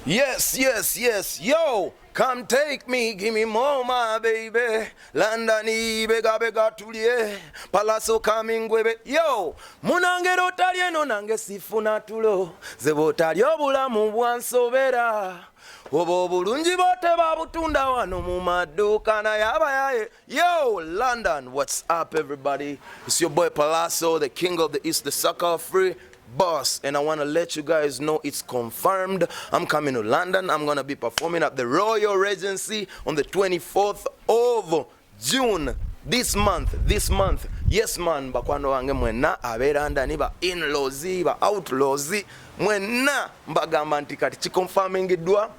Yes, yes, yes. Yo, come take me, give me more, my baby. Landani bega bega tulie, Pallaso coming gwebe. Yo, munangero talieno nange sifuna tulo. Zebo talio bulamu bwansobera. Obo bulungi bote babutunda wano mu maduka na yabayaye. Yo, London, what's up everybody? It's your boy Pallaso, the king of the East, the sucker free boss, and I want to let you guys know it's confirmed. I'm coming to London. I'm gonna be performing at the Royal Regency on the 24th of June this month. Yes man, bakwano wange mwena abera ndani ba in-laws ba outlaws mwena mbagamba nti kati kikonfirmingidwa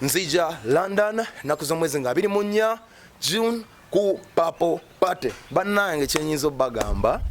nzija London naku z'omwezi nga 24 June ku Papo Party. Bannange kyenyizo bagamba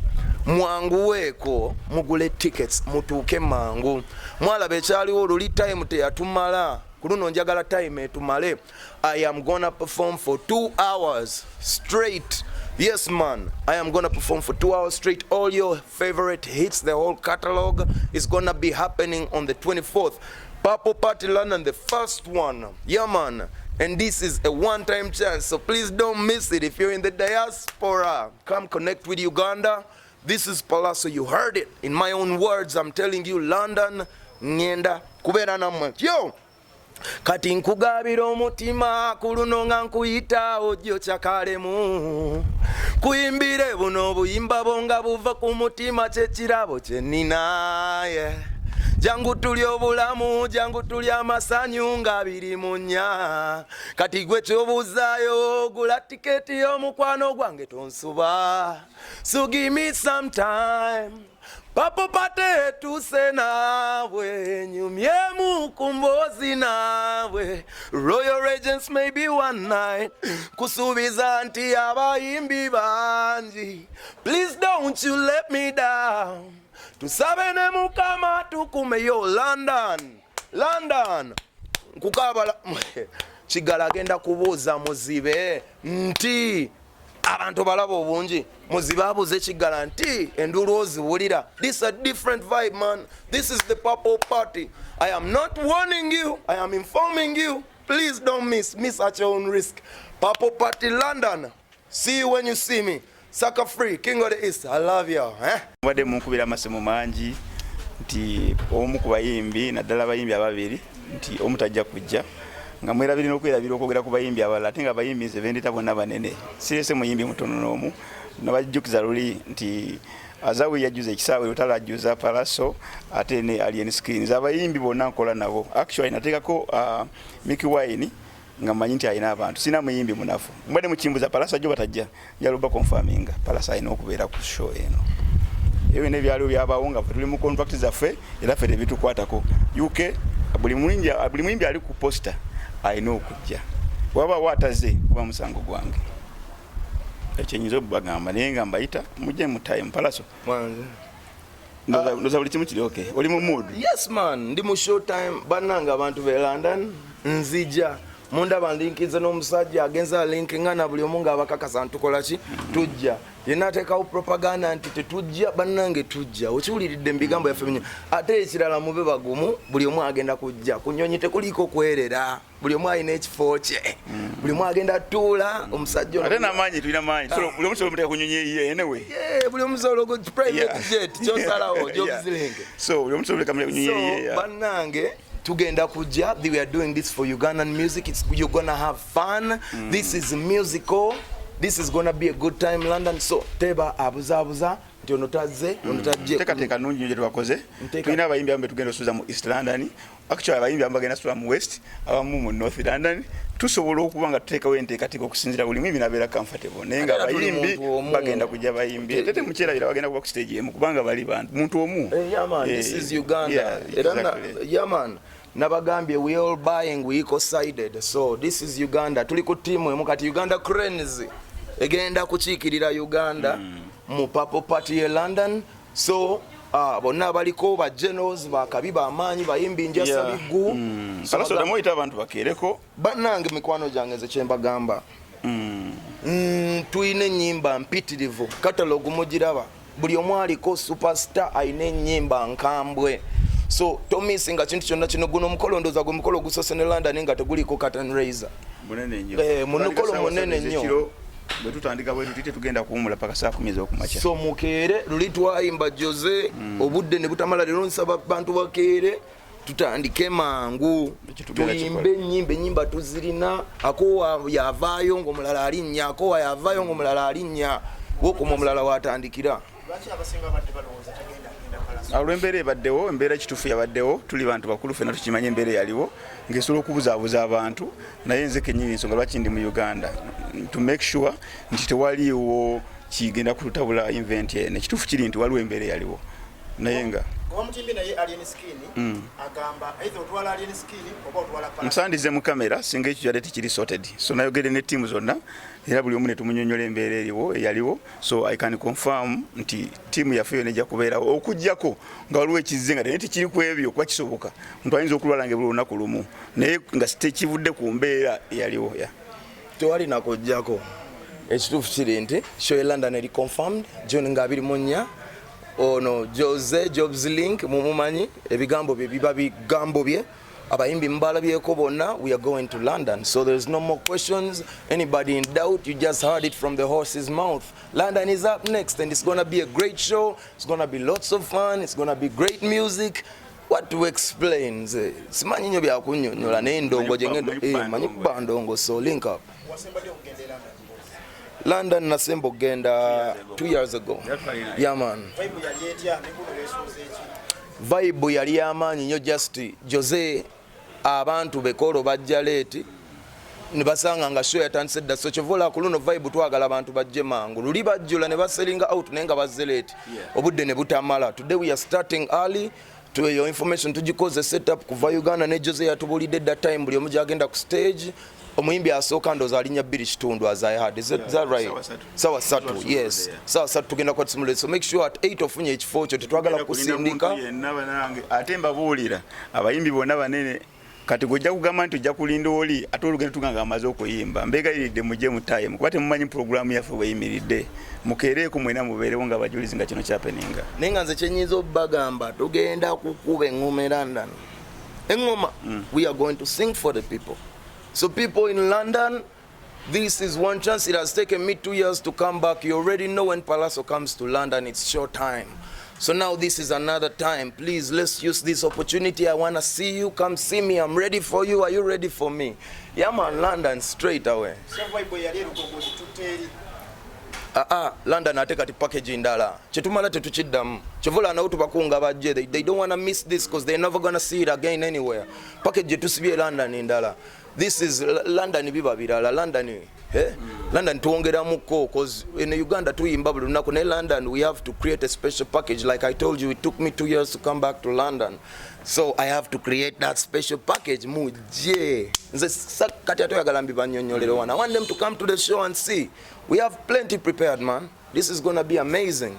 mwanguweeko mugule tickets mutuuke mangu. Mwalaba ekyaliwo oluli time teyatumala, ku luno njagala time etumale. I am gonna perform for 2 hours straight. Yes man, I am gonna perform for 2 hours straight. All your favorite hits, the whole catalog is gonna be happening on the 24th. Papo Party London, the first one. Yeah man. And this is a one-time chance, so please don't miss it. If you're in the diaspora, come connect with Uganda. This is Pallaso, you heard it. In my own words, I'm telling you, London, Ngenda Kukubira namwe. Yo! Kati nkugabira omutima kuluno nga nkuyita ojjo kyakalemu. Kuyimbire buno buyimba bonga buva ku mutima kyekirabo kye nnina. Jangu tuli obulamu, jangu tuli amasanyu nga biri mu nnya. Kati gwe kyobuuzaayo gula tiketi y'omukwano gwange tonsuba. So give me some time. Papo Party etuuse naawe, nyumyemu ku mboozi naawe. Royal Regents maybe one night. Kusuubiza nti abayimbi bangi. Please don't you let me down. Tusabe ne mukama tukume. Yo London nkukabala kigala agenda kubuuza muzibe nti abantu balaba obungi. Muzibe abuuze kigala nti enduulu oziwulira. This is a different vibe man. This is the Papo Party. I am not warning you, I am informing you. Please don't miss at your own risk. Papo Party London, see you when you see me. Sucker free, king of the East, I love you. Mwade munkubira amasemo mangi nti omu ku bayimbi naddala bayimbi ababiri nti omu tajja kujja nga mwerabirina okwerabira okwogera ku bayimbi abalala ate nga bayimbi nze bendeta bonna banene. Sirese muyimbi mutono n'omu nabajjukiza luli nti azawe yajuza ekisaawe otalajjuza Pallaso ate ne alien screens abayimbi bonna nkola nabo. Actually nateekako Mickey Wine nga manyi nti ayina abantu. Sina muyimbi munafu. Mwade mukimbuza Pallaso ajjo batajja yaluba confirminga Pallaso ayina okubeera ku show eno. Ewe ne byalo byabaawo nga tuli mu contract zaffe era ffe tebitukwatako. UK buli mwimbi ali ku poster ayina okujja. Waba wataze kuba musango gwange. Ekyenyizo bagamba naye nga mbayita mujje mu time Pallaso. Ndoza buli kimu kiri okay. Oli mu mood? Yes man, ndi mu show time. Bannanga abantu be London nzija. Munda bandinkiza n'omusajja agenza linkinga na buli omu nga abakakasa ntukola ki tujja. Yena ateekawo propaganda nti tetujja, bannange tujja. Okiwuliridde embigambo yaffe binyo. Ate ekirala mube bagumu, buli omu agenda kujja. Ku Nyonyi tekuliiko kwerera. Buli omu alina ekifo kye. Buli omu agenda tuula omusajja. Ate n'amaanyi tulina maanyi. So buli omu sobola muteeka ku Nyonyi ye anyway. Buli omu sobola ku private jet kyosalawo gy'obuzirenke. So buli omu sobola ku Nyonyi ye. So bannange Tugenda Kukubira, we are doing this for Ugandan music. You're gonna have fun. This is musical. This is gonna be a good time London. So teba abuza nti onotaze onotajje teka nungi nje twakoze. Tulina abayimbi ambe tugenda osuza mu East London. Actually abayimbi ambe bagenda suza mu West abamu mu North London. Tusobola okuba nga tuteekawo enteekateeka okusinzira buli mwimbi nabeera comfortable. Naye nga abayimbi bagenda kujja bayimbi. Tete mukyerabira bagenda kuba ku stage emu kubanga bali bantu muntu omu. Yeah man, this is Uganda. Yeah man. Nabagambye we all buying, we eco-sided. So this is Uganda. Tuli ku team emu kati Uganda Cranes egenda kukiikirira Uganda mu Papo Party London. So bonna baliko ba generals bakabiba amanyi bayimbi njasa bigu. Pallaso damoyita abantu bakereko. Bannange mikwano gyange ze kyembagamba. Tuyina ennyimba mpitirivu catalog mugiraba. Buli omu aliko superstar ayina ennyimba nkambwe. so tomissinga kintu kyonna kino guno omukolo ndooza gwe mukolo gusose ne London nga teguliko curtain raiser munukolo munene nnyo bwe tutandika bwe tutite tugenda kuwumula paka saa 10 ez'okumakya so mukeere luli twayimba Jose obudde ne butamala leero nsaba bantu bakeere tutandike mangu tuyimbe ennyimba tuzirina akowa yavaayo ng'omulala alinnya akowa yavaayo ng'omulala alinnya wokuma omulala watandikira olw'embeera ebaddewo embeera ekituufu yabaddewo tuli bantu bakulu fena tukimanye embeera eyaliwo ng'esobola okubuzaabuza abantu naye nze kennyini ensonga lwaki ndi mu Uganda to make sure nti tewaliiwo kigenda kututabula invent eno ekituufu kiri nti waliwo embeera eyaliwo naye nga nsandize mu kamera singa ekyo kyadde tekiri sorted so nayogere ne ttiimu zonna era buli omu ne tumunyonyola embeera eyaliwo so I can confirm nti ttiimu yaffe yonna ejja kubeerawo okuggyako nga waliwo ekizze nga naye tekiri ku ebyo kuba kisoboka muntu ayinza okulwala nga buli lunaku lumu naye nga tekivudde ku mbeera eyaliwo tewali nakuggyako ekituufu kiri nti show e London eri confirmed John nga 24 ono Jose Jobs Link mumumanyi ebigambo bye biba bigambo bye abayimbi mbalabyeko bonna we are going to London so there's no more questions anybody in doubt you just heard it from the horse's mouth London is up next and it's going to be a great show it's going to be lots of fun it's going to be great music what to explain simanyi nnyo byakunnyonnyola naye ndongo gye ngenda manyi kuba ndongo so link up London nasembo genda 2 years ago. Yeah man. Vibe yali yamanyi nnyo just Jose abantu bekolo bajja late nibasanga nga show yatandise dda so kyovola ku luno vibe twagala abantu bajje mangu luli bajjula ne baselinga out nenga bazze late obudde ne butamala today we are starting early to your information tujikoze setup kuva Uganda ne Jose yatubulidde that time buli omu jagenda ku stage omuyimbi asooka ndoza alinya 2 kitundu as I had is that right sawa satu yes sawa satu tugenda kwa tsimule so make sure at 8 ofunye ekifo kyo tetwagala kusindika ate mbabuulira abayimbi bonna banene kati gojja kugamba nti ojja kulinda oli ate olugendo tuganga amaze okuyimba mbegayiridde mujje mu time kuba temumanyi programu yaffe bweyimiridde mukeereeko mwena mubeerewo nga bajulizi nga kino kyapeninga naye nga nze kyenyiza obbagamba tugenda kukuba engoma e London engoma we are going to sing for the people so people in London this is one chance it has taken me 2 years to come back you already know when Pallaso comes to London it's short time so now this is another time please let's use this opportunity I want to see you come see me I'm ready for you are you ready for me yeah man London straight away London ate kati package ndala chetumala tetukiddamu kivula nawo tubakunga bajje they don't want to miss this because they're never going to see it again anywhere package tusibye London ndala this is London biba birala London London tuongeramuko because in Uganda tuyimba buli lunaku ne London we have to create a special package like I told you it took me 2 years to come back to London so I have to create that special package muje nze kati atoyagala mbibanyonyolero wana I want them to come to the show and see we have plenty prepared man this is going to be amazing